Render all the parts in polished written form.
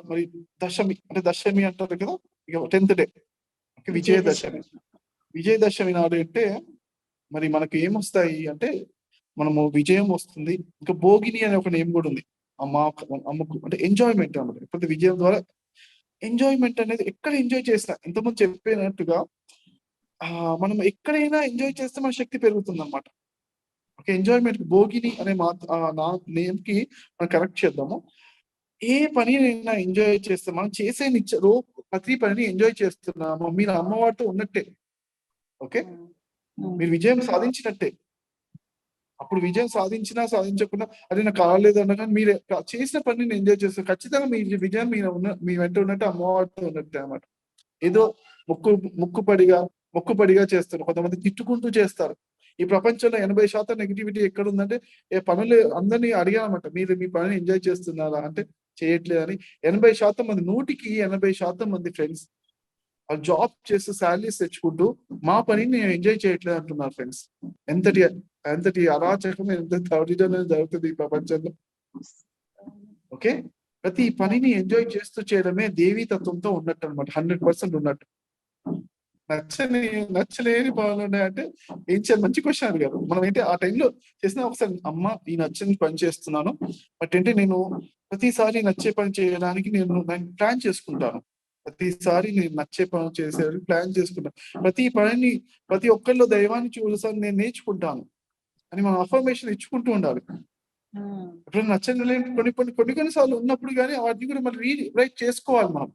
మరి దశమి అంటే దశమి అంటారు కదా, ఇక 10th డే విజయదశమి. విజయదశమి నాడు అంటే మరి మనకి ఏమొస్తాయి అంటే మనము విజయం వస్తుంది. ఇంకా భోగిని అనే ఒక నేమ్ కూడా ఉంది. అమ్మకు అంటే ఎంజాయ్మెంట్ అన్నమాట. ఇప్పుడు విజయం ద్వారా ఎంజాయ్మెంట్ అనేది ఎక్కడ ఎంజాయ్ చేసినా, ఇంతకుముందు చెప్పినట్టుగా మనం ఎక్కడైనా ఎంజాయ్ చేస్తే మన శక్తి పెరుగుతుంది అనమాట. ఓకే, ఎంజాయ్మెంట్ భోగిని అనే నా నేమ్ కి మనం కరెక్ట్ చేద్దాము. ఏ పని అయినా ఎంజాయ్ చేస్తే మనం చేసే ప్రతి పనిని ఎంజాయ్ చేస్తున్నాము, మీరు అమ్మవారితో ఉన్నట్టే. ఓకే, మీరు విజయం సాధించినట్టే. అప్పుడు విజయం సాధించినా సాధించకుండా అది నాకు కాలేదు అన్నా మీరు చేసిన పనిని ఎంజాయ్ చేస్తారు. ఖచ్చితంగా మీ విజయం మీ వెంట ఉన్నట్టు అమ్మవారితో ఉన్నట్టే అన్నమాట. ఏదో మొక్కుపడిగా చేస్తారు. కొంతమంది తిట్టుకుంటూ చేస్తారు. ఈ ప్రపంచంలో 80% నెగిటివిటీ ఎక్కడ ఉందంటే పనులు అందరినీ అడిగానమాట, మీరు మీ పనిని ఎంజాయ్ చేస్తున్నారా అంటే చేయట్లేదని. 80% మంది, 100% మంది ఫ్రెండ్స్ వాళ్ళు జాబ్ చేస్తూ శాలరీస్ తెచ్చుకుంటూ మా పనిని నేను ఎంజాయ్ చేయట్లేదు అంటున్నారు ఫ్రెండ్స్. ఎంతటి అరాచకం, ఎంత దౌర్జన్యం జరుగుతుంది ఈ ప్రపంచంలో. ఓకే, ప్రతి పనిని ఎంజాయ్ చేస్తూ చేయడమే దేవీ తత్వంతో ఉన్నట్టు అనమాట. 100% ఉన్నట్టు. నచ్చలేని పనులు ఉన్నాయంటే ఏం చేయాలి? మంచి క్వశ్చన్ అడిగారు. మనం ఏంటి ఆ టైంలో చేసిన ఒకసారి అమ్మ ఈ నచ్చని పని చేస్తున్నాను, బట్ ఏంటి నేను ప్రతిసారి నచ్చే పని చేయడానికి నేను ప్లాన్ చేసుకుంటాను. ప్రతిసారి నేను నచ్చే పని చేసేది ప్లాన్ చేసుకుంటాను. ప్రతి ఒక్కరిలో దైవాన్ని చూసాను నేను నేర్చుకుంటాను అని మనం అఫర్మేషన్ ఇచ్చుకుంటూ ఉండాలి. ఇప్పుడు నచ్చని కొన్నిసార్లు ఉన్నప్పుడు కానీ వాటిని కూడా మనం రైట్ చేసుకోవాలి మనం.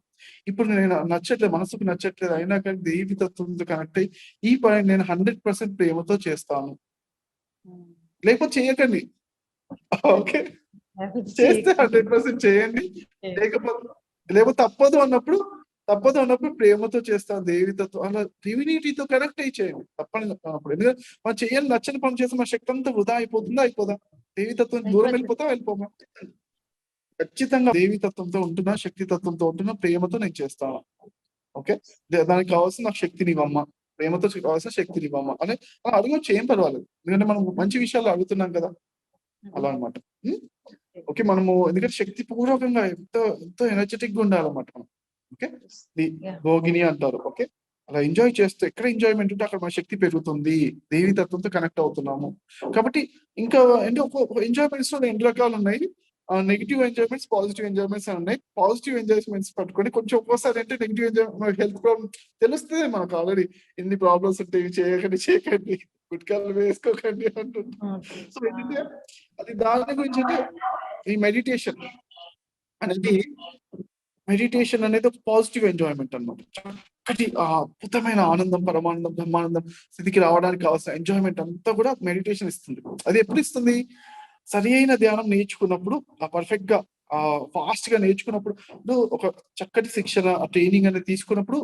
ఇప్పుడు నేను నచ్చట్లేదు, మనసుకు నచ్చట్లేదు, అయినా కానీ దేవి తత్వంతో కనెక్ట్ అయ్యి ఈ పని నేను 100% ప్రేమతో చేస్తాను. లేకపోతే చేయకండి. ఓకే, చేస్తే 100% చేయండి. లేకపోతే తప్పదు అన్నప్పుడు ప్రేమతో చేస్తాను దేవి తత్వం, అలా డివినిటీతో కనెక్ట్ అయ్యి చేయండి. తప్పని అన్నప్పుడు, ఎందుకంటే మనం చేయాలి నచ్చని పని చేస్తే మన శక్తి అంతా వృధా అయిపోదా? దేవి తత్వం దూరం వెళ్ళిపోమా? ఖచ్చితంగా దేవి తత్వంతో ఉంటున్నా, శక్తి తత్వంతో ఉంటున్నా, ప్రేమతో నేను చేస్తాను. ఓకే, దానికి కావాల్సిన నాకు శక్తిని ఇవ్వమ్మా, ప్రేమతో కావాల్సిన శక్తిని ఇవ్వమ్మా అని అడగొచ్చు, ఏం పర్వాలేదు. ఎందుకంటే మనం మంచి విషయాలు అడుగుతున్నాం కదా, అలా అనమాట. ఓకే, మనము ఎందుకంటే శక్తి పూర్వకంగా ఎంతో ఎనర్జెటిక్ గా ఉండాలన్నమాట మనం. ఓకే, భోగిని అంటారు. ఓకే, అలా ఎంజాయ్ చేస్తూ ఎక్కడ ఎంజాయ్మెంట్ ఉంటే అక్కడ మన శక్తి పెరుగుతుంది, దేవి తత్వంతో కనెక్ట్ అవుతున్నాము. కాబట్టి ఇంకా అంటే ఒక ఎంజాయ్మెంట్స్ లో 2 రకాలు ఉన్నాయి. నెగిటివ్ ఎంజాయ్మెంట్స్, పాజిటివ్ ఎంజాయ్మెంట్స్ అని ఉన్నాయి. పాజిటివ్ ఎంజాయ్మెంట్స్ పట్టుకొని కొంచెం ఒక్కోసారి అంటే నెగిటివ్ ఎంజాయ్మెంట్ హెల్త్ ప్రాబ్లమ్ తెలుస్తుంది మనకు ఆల్రెడీ, ఎన్ని ప్రాబ్లమ్స్ ఉంటాయి, చేయకండి గుట్కాలు వేసుకోకండి అంటున్నాం. సో ఏంటంటే అది దాని గురించి అంటే ఈ మెడిటేషన్ అనేది ఒక పాజిటివ్ ఎంజాయ్మెంట్ అన్నమాట. చక్కటి అద్భుతమైన ఆనందం, పరమానందం, బ్రహ్మానందం స్థితికి రావడానికి కావాల్సిన ఎంజాయ్మెంట్ అంతా కూడా మెడిటేషన్ ఇస్తుంది. అది ఎప్పుడు ఇస్తుంది? సరి అయిన ధ్యానం నేర్చుకున్నప్పుడు, పర్ఫెక్ట్ గా ఫాస్ట్ గా నేర్చుకున్నప్పుడు, ఒక చక్కటి శిక్షణ ట్రైనింగ్ అనేది తీసుకున్నప్పుడు,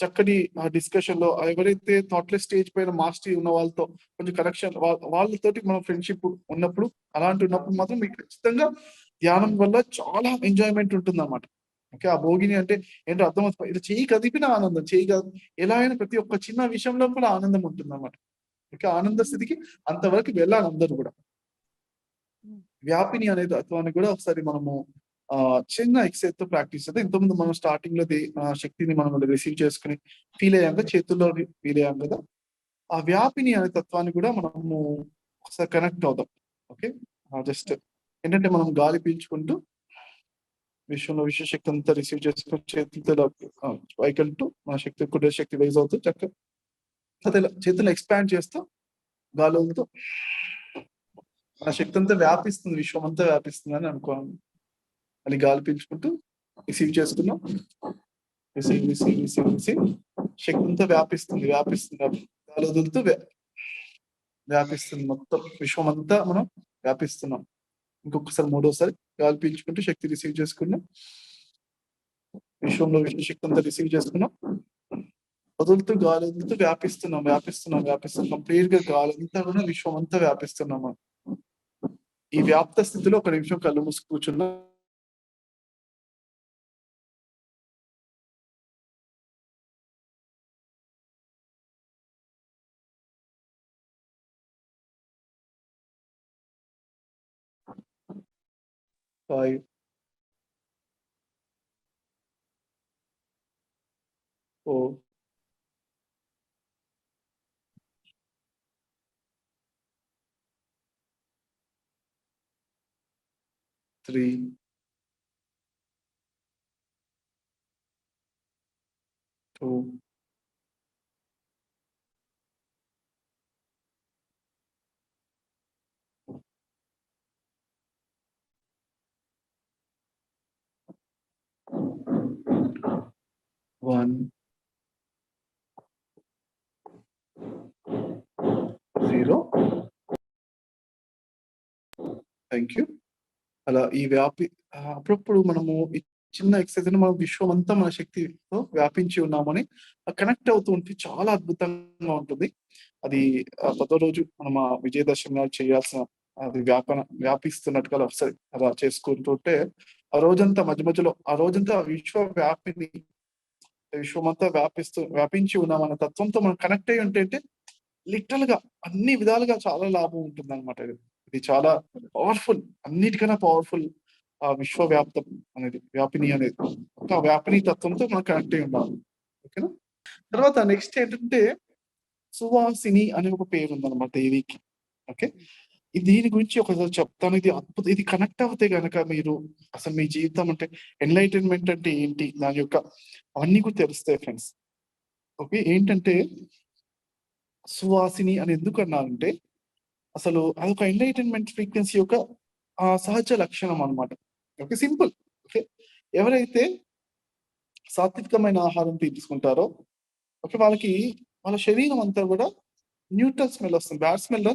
చక్కటి డిస్కషన్ లో ఎవరైతే థాట్లెస్ స్టేజ్ పైన మాస్టరీ ఉన్న వాళ్ళతో కొంచెం కనెక్షన్, వాళ్ళతోటి మనం ఫ్రెండ్షిప్ ఉన్నప్పుడు, అలాంటి ఉన్నప్పుడు మాత్రం మీకు ఖచ్చితంగా ధ్యానం వల్ల చాలా ఎంజాయ్మెంట్ ఉంటుంది అన్నమాట. ఓకే, ఆ భోగిని అంటే ఏంటో అర్థమవుతుంది. ఇది చెయ్యి కదిపిన ఆనందం, ఎలా అయినా ప్రతి ఒక్క చిన్న విషయంలో కూడా ఆనందం ఉంటుంది అన్నమాట. ఓకే, ఆనంద స్థితికి అంతవరకు వెళ్ళాలి అందరూ కూడా. వ్యాపిని అనే తత్వాన్ని కూడా ఒకసారి మనము చిన్న ఎక్సైజ్ తో ప్రాక్టీస్ చేద్దాం. ఇంతకుముందు మనం స్టార్టింగ్ లో శక్తిని మనం రిసీవ్ చేసుకుని ఫీల్ అయ్యాం కదా, చేతుల్లో ఫీల్ అయ్యాం కదా, ఆ వ్యాపిని అనే తత్వాన్ని కూడా మనము ఒకసారి కనెక్ట్ అవుదాం. ఓకే, జస్ట్ ఏంటంటే మనం గాలి పీల్చుకుంటూ విశ్వంలో విశ్వశక్తి అంతా రిసీవ్ చేసుకుని చేతులతో పైకంటూ మన శక్తి కుటుంబ శక్తి వైజ్ అవుతూ చక్కగా చేతులు ఎక్స్పాండ్ చేస్తూ గాలి వదులుతూ మన శక్తి అంతా వ్యాపిస్తుంది, విశ్వం అంతా వ్యాపిస్తుంది అని అనుకోవాలి. అని గాలి పీల్చుకుంటూ రిసీవ్ చేసుకున్నాం. రిసీవ్ శక్తి అంతా వ్యాపిస్తుంది. గాలి వదులుతూ వ్యాపిస్తుంది, మొత్తం విశ్వం అంతా మనం వ్యాపిస్తున్నాం. ఇంకొకసారి మూడోసారి గాలి పీల్చుకుంటూ శక్తి రిసీవ్ చేసుకున్నాం, విశ్వంలో విశ్వశక్తి అంతా రిసీవ్ చేసుకున్నాం. వదులుతూ గాలి వదులుతూ వ్యాపిస్తున్నాం. కంప్లీట్ గా గాలి అంతా కూడా విశ్వం అంతా వ్యాపిస్తున్నాం. ఈ వ్యాప్త స్థితిలో ఒక నిమిషం కళ్ళు మూసుకు కూర్చున్నాం. 4, 3, 2, 1, 0. Thank you. అలా ఈ అప్పుడప్పుడు మనము ఈ చిన్న ఎక్సర్సైజ్ మనం విశ్వం అంతా మన శక్తితో వ్యాపించి ఉన్నామని కనెక్ట్ అవుతూ ఉంటే చాలా అద్భుతంగా ఉంటుంది. అది 10వ రోజు మనం ఆ విజయదశమి చేయాల్సిన అది వ్యాపిస్తున్నట్టుగా ఒకసారి అలా చేసుకుంటుంటే ఆ రోజంతా మధ్యలో ఆ రోజంతా విశ్వమంతా వ్యాపించి ఉన్నామన్న తత్వంతో మనం కనెక్ట్ అయ్యి ఉంటే లిటరల్ గా అన్ని విధాలుగా చాలా లాభం ఉంటుంది అనమాట. ఇది చాలా పవర్ఫుల్, అన్నిటికన్నా పవర్ఫుల్ ఆ విశ్వవ్యాప్తం అనేది, వ్యాపిని అనేది. ఆ వ్యాపిని తత్వంతో మనం కనెక్ట్ అయి ఉండాలి. ఓకేనా. తర్వాత నెక్స్ట్ ఏంటంటే సువాసిని అనే ఒక పేరు ఉందన్నమాట దేవికి. ఓకే, దీని గురించి ఒకసారి చెప్తాను. ఇది అద్భుతం. ఇది కనెక్ట్ అవుతే గనక మీరు అసలు మీ జీవితం అంటే ఎన్లైటన్మెంట్ అంటే ఏంటి, దాని యొక్క అవన్నీ కూడా తెలుస్తాయి ఫ్రెండ్స్. ఓకే, ఏంటంటే సువాసిని అని ఎందుకు అన్నారంటే అసలు అదొక ఎన్లైటన్మెంట్ ఫ్రీక్వెన్సీ యొక్క సహజ లక్షణం అనమాట. Okay, simple. ఓకే, ఎవరైతే సాత్వికమైన ఆహారం తీసుకుంటారో ఓకే వాళ్ళకి వాళ్ళ శరీరం అంతా కూడా న్యూట్రల్ స్మెల్ వస్తుంది. బ్యాడ్ స్మెల్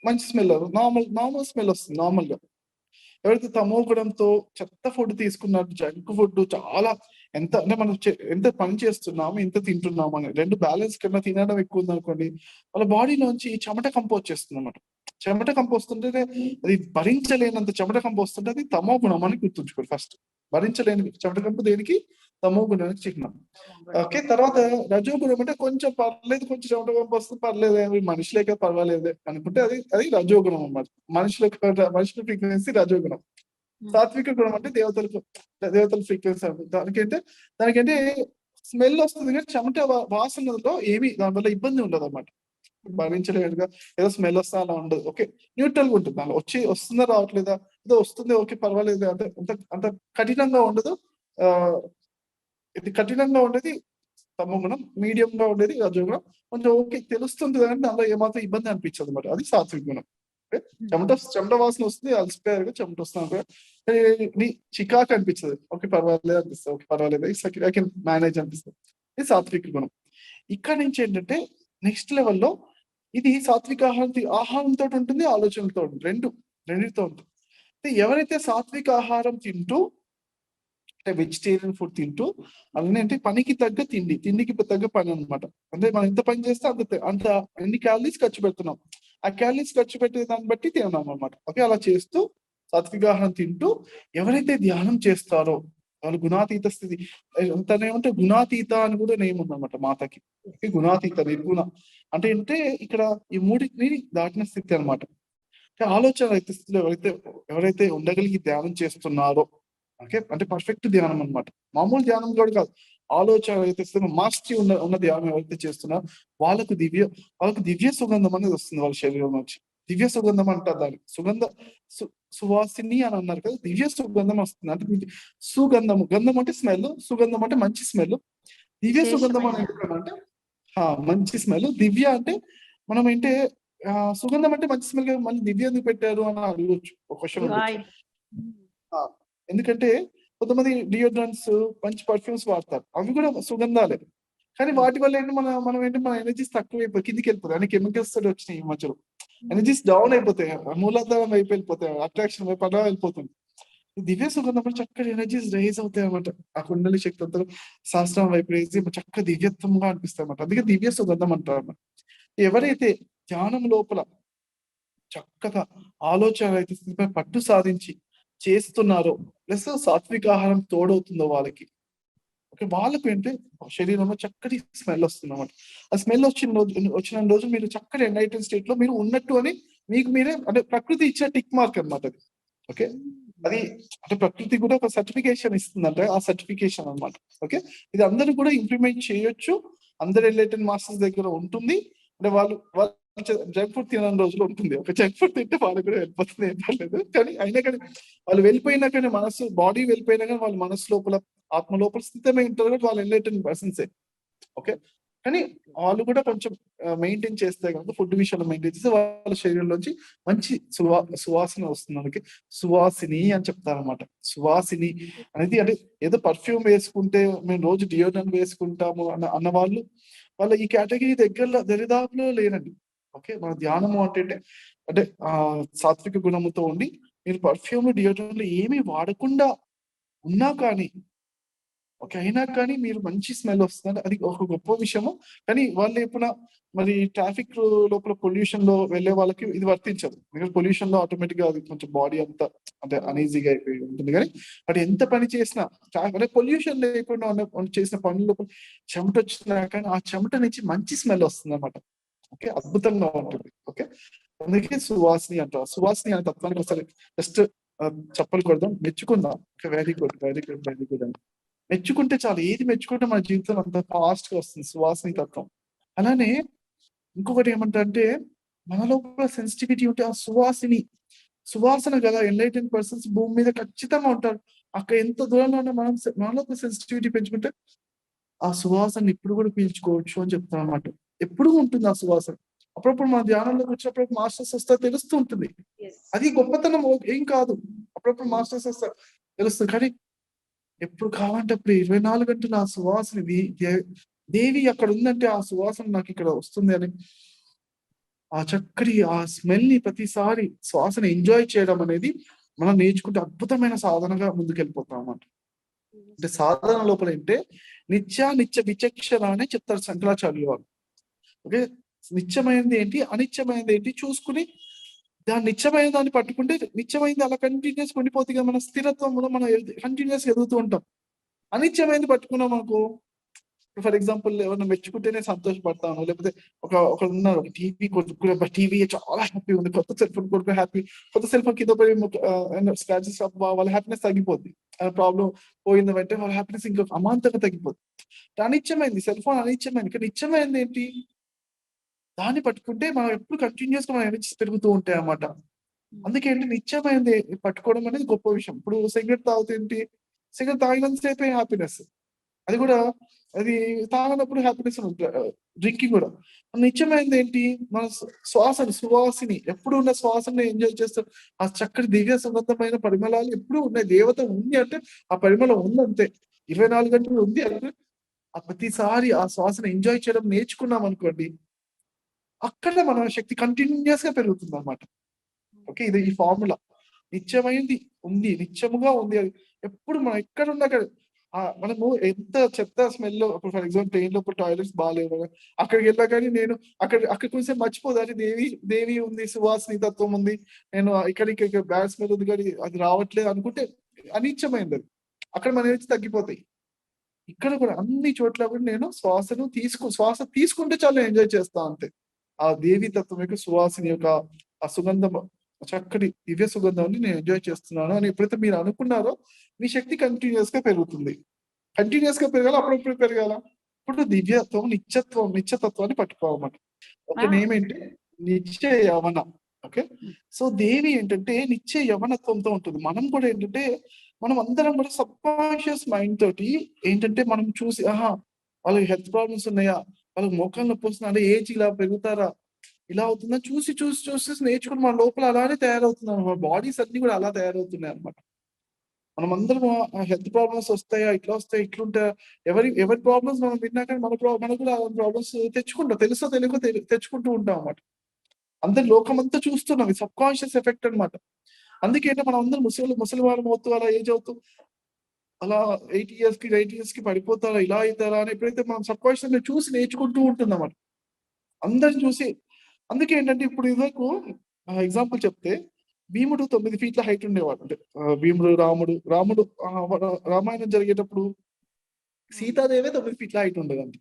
మంచి స్మెల్, నార్మల్ స్మెల్ వస్తుంది నార్మల్ గా. ఎవరైతే తమో గుణంతో చెత్త ఫుడ్ తీసుకున్నారు, జంక్ ఫుడ్ చాలా ఎంత అంటే మనం ఎంత పని చేస్తున్నాము, ఎంత తింటున్నాము అని రెండు బ్యాలెన్స్ కన్నా తినడం ఎక్కువ ఉంది అనుకోండి, వాళ్ళ బాడీలోంచి చెమట కంపు వచ్చేస్తుంది అనమాట. చెమట కంపు వస్తుంటే అది భరించలేనంత చెమట కంపు వస్తుంటే అది తమో గుణం అని గుర్తుంచుకోండి ఫస్ట్. భరించలేని చెమట కంపు దేనికి? తమో గుణానికి చిహ్నం. ఓకే, తర్వాత రజోగుణం అంటే కొంచెం పర్లేదు, కొంచెం చెమట కంపు వస్తుంది పర్లేదు, మనుషులేక పర్వాలేదు అనుకుంటే అది రజోగుణం అన్నమాట. మనుషుల ఫ్రీక్వెన్సీ రజోగుణం. సాత్విక గుణం అంటే దేవతల ఫ్రీక్వెన్సీ. దానికంటే స్మెల్ వస్తుంది కానీ చెమట వాసనలో ఏమి దానివల్ల ఇబ్బంది ఉండదు అన్నమాట. భరించలేదుగా ఏదో స్మెల్ వస్తా అలా ఉండదు. ఓకే, న్యూట్రల్ గా ఉంటుంది. దానిలో వస్తుందా రావట్లేదా, ఏదో వస్తుంది ఓకే పర్వాలేదు, అంత కఠినంగా ఉండదు. ఇది కఠినంగా ఉండేది తమో గుణం, మీడియం గా ఉండేది రజోగుణం. కొంచెం ఓకే తెలుస్తుంది కానీ దానిలో ఏమాత్రం ఇబ్బంది అనిపించదు అనమాట. అది సాత్విక గుణం. చెమట వాసన వస్తుంది, అలసిపోయారు చెమట వస్తుంది, చికాకు అనిపించదు, ఓకే పర్వాలేదు అనిపిస్తుంది, ఓకే పర్వాలేదు ఐ కెన్ మేనేజ్ అనిపిస్తుంది. ఇది సాత్విక గుణం. ఇక్కడ నుంచి ఏంటంటే నెక్స్ట్ లెవెల్లో ఇది సాత్విక ఆహారంతో ఉంటుంది, ఆలోచనలతో ఉంటుంది, రెండితో ఉంటుంది. ఎవరైతే సాత్విక ఆహారం తింటూ అంటే వెజిటేరియన్ ఫుడ్ తింటూ అలానే అంటే పనికి తగ్గ తిండికి తగ్గ పని అనమాట. అంటే మనం ఎంత పని చేస్తే అంత ఎన్ని క్యాలరీస్ ఖర్చు పెడుతున్నాం, ఆ క్యాలరీస్ ఖర్చు పెట్టే దాన్ని బట్టి తిన్నాం అనమాట. ఓకే, అలా చేస్తూ సాత్వికాహారం తింటూ ఎవరైతే ధ్యానం చేస్తారో వాళ్ళు గుణాతీత స్థితి, తనేమంటే గుణాతీత అని కూడా నేమ్ ఉందన్నమాట మాతకి. గుణాతీత, నిర్గుణ అంటే ఇక్కడ ఈ మూడింటిని దాటిన స్థితి అనమాట. ఆలోచన రహిత స్థితిలో ఎవరైతే ఉండగలిగి ధ్యానం చేస్తున్నారో ఓకే అంటే పర్ఫెక్ట్ ధ్యానం అనమాట. మామూలు ధ్యానం కూడా కాదు, ఆలోచన అయితే మాస్టరీ ఉన్న ధ్యానం ఎవరైతే చేస్తున్నా వాళ్ళకు దివ్య సుగంధం అనేది వస్తుంది వాళ్ళ శరీరం నుంచి. దివ్య సుగంధం అంటారు దాన్ని. సువాసిని అని అన్నారు కదా, దివ్య సుగంధం వస్తుంది. అంటే గంధం అంటే స్మెల్, సుగంధం అంటే మంచి స్మెల్. దివ్య సుగంధం అని ఎందుకంటే మంచి స్మెల్. దివ్య అంటే మనం ఏంటే సుగంధం అంటే మంచి స్మెల్, మళ్ళీ దివ్య ఎందుకు పెట్టారు అని అడగవచ్చు, ఒక క్వశ్చన్ ఉండొచ్చు. ఎందుకంటే కొంతమంది డియోడ్రెంట్స్ మంచి పర్ఫ్యూమ్స్ వాడతారు, అవి కూడా సుగంధాలే. కానీ వాటి వల్ల ఏంటి మనం ఏంటి మన ఎనర్జీస్ తక్కువ కిందికి వెళ్ళిపోతాయి. అన్ని కెమికల్స్ తోటి వచ్చినాయి ఈ మధ్యలో, ఎనర్జీస్ డౌన్ అయిపోతాయి, మూలాధారం వైపు వెళ్ళిపోతాయి, అట్రాక్షన్ వైపు అలా వెళ్ళిపోతుంది. దివ్య సుగంధం చక్కటి ఎనర్జీస్ రైజ్ అవుతాయి అన్నమాట. ఆ కుండలి శక్తి అంతా శాస్త్రం వైపు రేసి చక్కగా దివ్యత్వంగా అనిపిస్తాయి అన్నమాట. అందుకే దివ్య సుగంధం అంటారు అన్నమాట. ఎవరైతే ధ్యానం లోపల చక్కగా ఆలోచన అయితే స్థితిపై పట్టు సాధించి చేస్తున్నారో ప్లస్ సాత్విక ఆహారం తోడవుతుందో వాళ్ళకి ఓకే వాళ్ళకు ఏంటంటే శరీరంలో చక్కటి స్మెల్ వస్తుంది అన్నమాట. ఆ స్మెల్ వచ్చిన రోజు మీరు చక్కటి ఎన్లైటెన్ స్టేట్ లో మీరు ఉన్నట్టు అని మీకు మీరే అంటే ప్రకృతి ఇచ్చే టిక్ మార్క్ అనమాట అది. ఓకే, అది అంటే ప్రకృతి కూడా ఒక సర్టిఫికేషన్ ఇస్తుందంటే ఆ సర్టిఫికేషన్ అన్నమాట. ఓకే, ఇది అందరూ కూడా ఇంప్లిమెంట్ చేయొచ్చు. అందరు ఎన్లైటెన్ మాస్టర్స్ దగ్గర ఉంటుంది. అంటే వాళ్ళు జంక్ ఫుడ్ తినని రోజులు ఉంటుంది. ఒక జంక్ ఫుడ్ తింటే వాళ్ళు కూడా వెళ్ళిపోతుంది, ఏం పర్లేదు. కానీ అయినా కానీ వాళ్ళు వెళ్ళిపోయినా కానీ మనసు బాడీ వెళ్ళిపోయినా కానీ వాళ్ళ మనసు లోపల ఆత్మ లోపల స్థితమై ఉంటారు కాబట్టి వాళ్ళు ఎన్లైటెన్ పర్సన్సే. ఓకే, కానీ వాళ్ళు కూడా కొంచెం మెయింటైన్ చేస్తే కనుక ఫుడ్ విషయంలో మెయింటైన్ చేస్తే వాళ్ళ శరీరంలోంచి మంచి సువాసన వస్తుంది. మనకి సువాసిని అని చెప్తారనమాట. సువాసిని అనేది అంటే ఏదో పర్ఫ్యూమ్ వేసుకుంటే మేము రోజు డియోడ్రెంట్ వేసుకుంటాము అన్న వాళ్ళు వాళ్ళ ఈ కేటగిరీ దరిదాపులో లేనండి. ఓకే, మన ధ్యానము అంటే సాత్విక గుణముతో ఉండి మీరు పర్ఫ్యూమ్ డియోడ్రెంట్లు ఏమీ వాడకుండా ఉన్నా కానీ ఓకే, అయినా కానీ మీరు మంచి స్మెల్ వస్తుంది. అది ఒక గొప్ప విషయము. కానీ వాళ్ళు ఎప్పుడైనా మరి ట్రాఫిక్ లోపల పొల్యూషన్ లో వెళ్ళే వాళ్ళకి ఇది వర్తించదు. ఎందుకంటే పొల్యూషన్ లో ఆటోమేటిక్ గా అది కొంచెం బాడీ అంతా అంటే అనీజీగా అయిపోయి ఉంటుంది. కానీ బట్ ఎంత పని చేసినా అంటే పొల్యూషన్ లేకుండా చేసిన పనుల లోపల చెమట వచ్చినా కానీ ఆ చెమట నుంచి మంచి స్మెల్ వస్తుంది అన్నమాట. ఓకే, అద్భుతంగా ఉంటుంది. ఓకే, అందుకే సువాసిని అంటారు. సువాసిని అనే తత్వానికి ఒకసారి జస్ట్ చెప్పలు కొడదాం, మెచ్చుకుందాం. Okay, very good, very good, very good అని మెచ్చుకుంటే చాలు. ఏది మెచ్చుకుంటే మన జీవితంలో అంత ఫాస్ట్ గా వస్తుంది సువాసన తత్వం. అలానే ఇంకొకటి ఏమంటే మన లోపల సెన్సిటివిటీ ఉంటే ఆ సువాసన గల ఎన్లైటెన్ పర్సన్స్ భూమి మీద ఖచ్చితంగా ఉంటారు. అక్కడ ఎంత దూరంలో ఉన్నా మన లోపల సెన్సిటివిటీ పెంచుకుంటే ఆ సువాసన ఇప్పుడు కూడా పీల్చుకోవచ్చు అని చెప్తాను అన్నమాట. ఎప్పుడు ఉంటుంది ఆ సువాసన. అప్పుడప్పుడు మన ధ్యానంలోకి వచ్చినప్పుడు మాస్టర్స్ వస్తే తెలుస్తూ ఉంటుంది. అది గొప్పతనం ఏం కాదు. అప్పుడప్పుడు మాస్టర్స్ వస్తారు తెలుస్తుంది. కానీ ఎప్పుడు కావాలంటే అప్పుడు 24 గంటలు ఆ సువాసన దేవి అక్కడ ఉందంటే ఆ సువాసన నాకు ఇక్కడ వస్తుంది అని ఆ చక్కటి ఆ స్మెల్ ని ప్రతిసారి శ్వాసన ఎంజాయ్ చేయడం అనేది మనం నేర్చుకుంటే అద్భుతమైన సాధనగా ముందుకెళ్ళిపోతాం అన్నమాట. అంటే సాధన లోపల అంటే నిత్య విచక్షణ అనే చెప్తారు శంకరాచార్యులు వారు. ఓకే, నిత్యమైనది ఏంటి అనిత్యమైనది ఏంటి చూసుకుని దాని నిత్యమైన దాన్ని పట్టుకుంటే నిత్యమైంది అలా కంటిన్యూస్ ఉండిపోతుంది కదా. మన స్థిరత్వంలో మనం కంటిన్యూస్ ఎదుగుతూ ఉంటాం. అనిత్యమైనది పట్టుకున్నాం అనుకో, ఫర్ ఎగ్జాంపుల్ ఎవరైనా మెచ్చుకుంటేనే సంతోషపడతాను. లేకపోతే ఒక ఉన్నారు టీవీ కొనుక్కునే టీవీ చాలా హ్యాపీ ఉంది, కొత్త సెల్ ఫోన్ కొనుక్కునే హ్యాపీ, కొత్త సెల్ ఫోన్ కింద పోయి స్క్రాచెస్ వాళ్ళ హ్యాపీనెస్ తగ్గిపోద్ది. ప్రాబ్లం పోయింది అంటే వాళ్ళ హ్యాపీనెస్ ఇంకా అమాంతంగా తగ్గిపోద్ది. అనిత్యమైంది సెల్ ఫోన్ అనిత్యమైంది. కానీ నిత్యమైంది ఏంటి, దాన్ని పట్టుకుంటే మనం ఎప్పుడు కంటిన్యూస్ గా మన ఎనర్జీస్ పెరుగుతూ ఉంటాయి అన్నమాట. అందుకే ఏంటి నిత్యమైనది పట్టుకోవడం అనేది గొప్ప విషయం. ఇప్పుడు సిగరెట్ తాగుతుంటే సిగరెట్ తాగినంత సేపే హ్యాపీనెస్, అది కూడా అది తాగినప్పుడు హ్యాపీనెస్ డ్రింకింగ్ కూడా. నిత్యమైనది ఏంటి, మన సువాసిని ఎప్పుడు ఉన్న శ్వాసని ఎంజాయ్ చేస్తాం. ఆ చక్కటి దివ్య సుగంధమైన పరిమళాలు ఎప్పుడు ఉన్నాయి. దేవత ఉంది అంటే ఆ పరిమళం ఉందంతే. 24 గంటలు ఉంది అంటే ఆ ప్రతిసారి ఆ శ్వాసను ఎంజాయ్ చేయడం నేర్చుకున్నాం అనుకోండి, అక్కడ మన శక్తి కంటిన్యూస్ గా పెరుగుతుంది అన్నమాట. ఓకే, ఇది ఈ ఫార్ములా. నిత్యమైంది ఉంది, నిత్యముగా ఉంది. అది ఎప్పుడు మనం ఎక్కడున్నా మనము ఎంత చెత్త స్మెల్ లో ఫర్ ఎగ్జాంపుల్ ట్రైన్ లో టాయిలెట్స్ బాగాలేవు, అక్కడికి వెళ్ళా కానీ నేను అక్కడ కొంచెం మర్చిపోదాని దేవి ఉంది, సువాసిని తత్వం ఉంది, నేను ఇక్కడ బ్యాడ్ స్మెల్ ఉంది కానీ అది రావట్లేదు అనుకుంటే అనిత్యమైంది అది. అక్కడ మన నుంచి తగ్గిపోతాయి. ఇక్కడ కూడా అన్ని చోట్ల కూడా నేను శ్వాస తీసుకుంటే చాలా ఎంజాయ్ చేస్తా అంతే. ఆ దేవి తత్వం యొక్క సువాసిని యొక్క ఆ సుగంధం, చక్కటి దివ్య సుగంధాన్ని నేను ఎంజాయ్ చేస్తున్నాను అని ఎప్పుడైతే మీరు అనుకున్నారో మీ శక్తి కంటిన్యూస్ గా పెరుగుతుంది. కంటిన్యూస్ గా పెరగాల, అప్పుడప్పుడు పెరగాల. ఇప్పుడు దివ్యత్వం నిత్యతత్వాన్ని పట్టుకోవాలన్నమాట. ఒక నేమ్ ఏంటి, నిత్య యవన. ఓకే, సో దేవి ఏంటంటే నిత్య యవనత్వంతో ఉంటుంది. మనం కూడా ఏంటంటే మనం అందరం కూడా సబ్ కాన్షియస్ మైండ్ తోటి ఏంటంటే మనం చూసి వాళ్ళకి హెల్త్ ప్రాబ్లమ్స్ ఉన్నాయా, వాళ్ళకి మోకాలు నొప్పి వస్తున్నా అంటే ఏజ్ ఇలా పెరుగుతారా, ఇలా అవుతుందని చూసి నేర్చుకుని మన లోపల అలానే తయారవుతున్నాం. మన బాడీస్ అన్ని కూడా అలా తయారవుతున్నాయి అనమాట. మనం అందరం హెల్త్ ప్రాబ్లమ్స్ వస్తాయా, ఇట్లా వస్తాయి, ఇట్లుంటాయా, ఎవరి ప్రాబ్లమ్స్ మనం విన్నా కానీ మనకు కూడా ప్రాబ్లమ్స్ తెచ్చుకుంటాం, తెలుసో తెలియకో తెచ్చుకుంటూ ఉంటాం అన్నమాట. అందరి లోకం అంతా చూస్తున్నాం, సబ్ కాన్షియస్ ఎఫెక్ట్ అనమాట. అందుకే మనం అందరం ముసలి వాళ్ళం అవుతూ అలా ఏజ్ అవుతూ అలా 80 years కి పడిపోతారా, ఇలా అవుతారా అని ఎప్పుడైతే మనం సబ్ కాన్షియస్ చూసి నేర్చుకుంటూ ఉంటుందన్నమాట. అందరిని చూసి. అందుకే ఏంటంటే ఇప్పుడు ఇదివరకు ఎగ్జాంపుల్ చెప్తే భీముడు 9 feet హైట్ ఉండేవాడు. అంటే భీముడు రాముడు రామాయణం జరిగేటప్పుడు సీతాదేవే 9 feet హైట్ ఉండేదండి.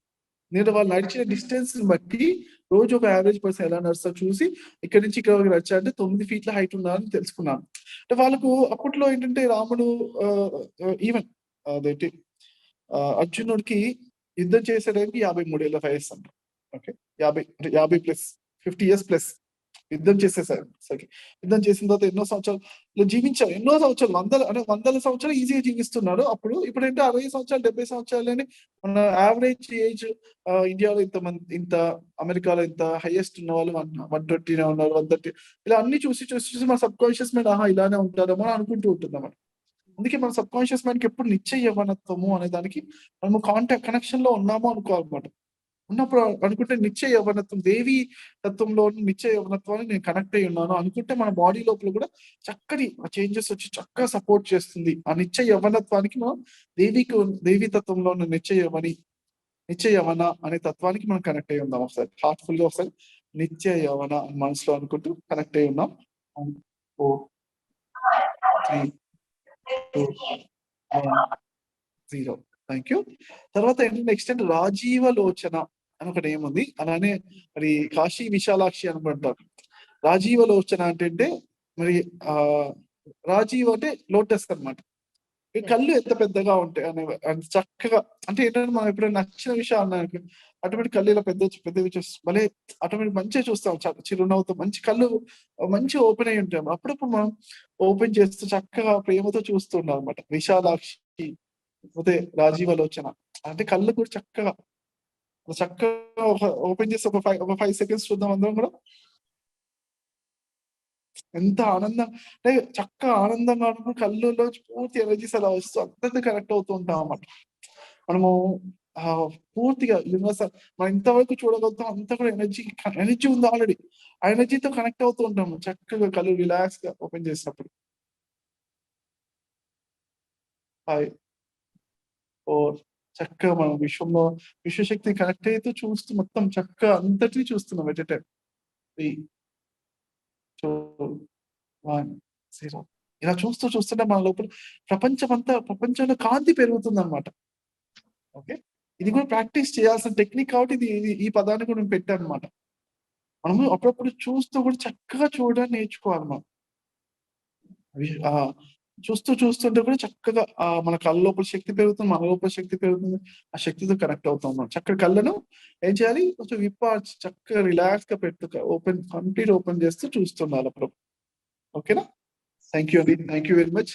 నేను వాళ్ళు నడిచిన డిస్టెన్స్ ని బట్టి రోజు ఒక యావరేజ్ పర్సన్ ఎలా నడుస్తారు చూసి ఇక్కడ నుంచి ఇక్కడ నడిచా అంటే 9 feet హైట్ ఉన్నారని తెలుసుకున్నాను. అంటే వాళ్ళకు అప్పట్లో ఏంటంటే రాముడు ఈవెన్ అదేంటి అర్జునుడికి యుద్ధం చేసేదానికి 53 ఏళ్ళ వయస్సు అంట. ఓకే, 50 years ప్లస్ యుద్ధం చేసేసరికి. యుద్ధం చేసిన తర్వాత ఎన్నో సంవత్సరాలు జీవించారు, ఎన్నో సంవత్సరాలు, వందల సంవత్సరాలు ఈజీగా జీవిస్తున్నారు. అప్పుడు ఇప్పుడు ఏంటో 60 సంవత్సరాలు 70 సంవత్సరాలని మన యావరేజ్ ఏజ్ ఇండియాలో ఇంత అమెరికాలో ఇంత హైయెస్ట్ ఉన్న వాళ్ళు 120 ఉన్నారు, 130. ఇలా అన్ని చూసి మన సబ్ కాన్షియస్ మైండ్ ఇలానే ఉంటారేమో అనుకుంటూ ఉంటుంది అన్నమాట. అందుకే మన సబ్ కాన్షియస్ మైండ్ కి ఎప్పుడు నిత్య యవ్వనత్వము అనే దానికి మనము కనెక్షన్ లో ఉన్నాము అనుకోవాలన్నమాట. ఉన్నప్పుడు అనుకుంటే నిత్య యవ్వనత్వం, దేవి తత్వంలో నిత్య యవ్వనత్వాన్ని నేను కనెక్ట్ అయి ఉన్నాను అనుకుంటే మన బాడీ లోపల కూడా చక్కటి చేంజెస్ వచ్చి చక్కగా సపోర్ట్ చేస్తుంది. ఆ నిత్య యవ్వనత్వానికి మనం దేవి తత్వంలో ఉన్న నిత్య యవ్వన అనే తత్వానికి మనం కనెక్ట్ అయి ఉన్నాం. ఒకసారి హార్ట్ఫుల్ గా ఒకసారి నిత్య యవ్వన మనసులో అనుకుంటూ కనెక్ట్ అయి ఉన్నాం. 4, 3, 2, 1, 0. Thank you. తర్వాత ఏంటంటే నెక్స్ట్ అంటే రాజీవలోచన అని ఒకటి ఏముంది. అలానే మరి కాశీ విశాలాక్షి అనుకుంటారు. రాజీవలోచన అంటే మరి రాజీవ్ అంటే లోటస్ అన్నమాట. ఈ కళ్ళు ఎంత పెద్దగా ఉంటాయి అంత చక్కగా, అంటే ఏంటంటే మనం ఎప్పుడైనా నచ్చిన విషయం అన్నానికి ఆటోమేటిక్ కళ్ళు ఇలా పెద్దవి చూస్తాం, మళ్ళీ ఆటోమేటిక్ మంచిగా చూస్తాం, చిరునవ్వుతో మంచి కళ్ళు మంచి ఓపెన్ అయి ఉంటాం. అప్పుడప్పుడు మనం ఓపెన్ చేస్తూ చక్కగా ప్రేమతో చూస్తుంటాం అనమాట. విశాలాక్షి పోతే రాజీవలోచన అంటే కళ్ళు కూడా చక్కగా ఓపెన్ చేసి ఒక 5 seconds చూద్దాం అందరం కూడా. ఎంత ఆనందం అంటే చక్కగా ఆనందంగా కళ్ళులో పూర్తి ఎనర్జీస్ అలా వస్తూ అందరితో కనెక్ట్ అవుతూ ఉంటాం అన్నమాట. మనము పూర్తిగా యూనివర్సల్ మనం ఇంతవరకు చూడగలుగుతాం అంత కూడా ఎనర్జీ ఉంది ఆల్రెడీ. ఆ ఎనర్జీతో కనెక్ట్ అవుతూ ఉంటాము చక్కగా కళ్ళు రిలాక్స్ గా ఓపెన్ చేసినప్పుడు. 5, 4 చక్కగా మనం విశ్వశక్తి కనెక్ట్ అయితే చూస్తూ మొత్తం చక్కగా అంతటినీ చూస్తున్నాం ఎట్ ఎ టైం. 3, 2, 1, 0. ఇలా చూస్తుంటే మన లోపల ప్రపంచంలో కాంతి పెరుగుతుంది అనమాట. ఓకే, ఇది కూడా ప్రాక్టీస్ చేయాల్సిన టెక్నిక్ కాబట్టి ఈ పదాన్ని కూడా నేను పెట్టాను అనమాట. మనము అప్పుడప్పుడు చూస్తూ కూడా చక్కగా చూడడానికి నేర్చుకోవాలి మనం. చూస్తుంటే కూడా చక్కగా మన కళ్ళ లోపల శక్తి పెరుగుతుంది, మన లోపల శక్తి పెరుగుతుంది. ఆ శక్తితో కనెక్ట్ అవుతాం మనం. చక్కగా కళ్ళను ఏం చేయాలి, కొంచెం విప్పార్చి చక్కగా రిలాక్స్ గా కంప్లీట్ ఓపెన్ చేస్తూ చూస్తున్నారు అప్పుడు. ఓకేనా? థ్యాంక్ యూ అండి, థ్యాంక్ యూ వెరీ మచ్.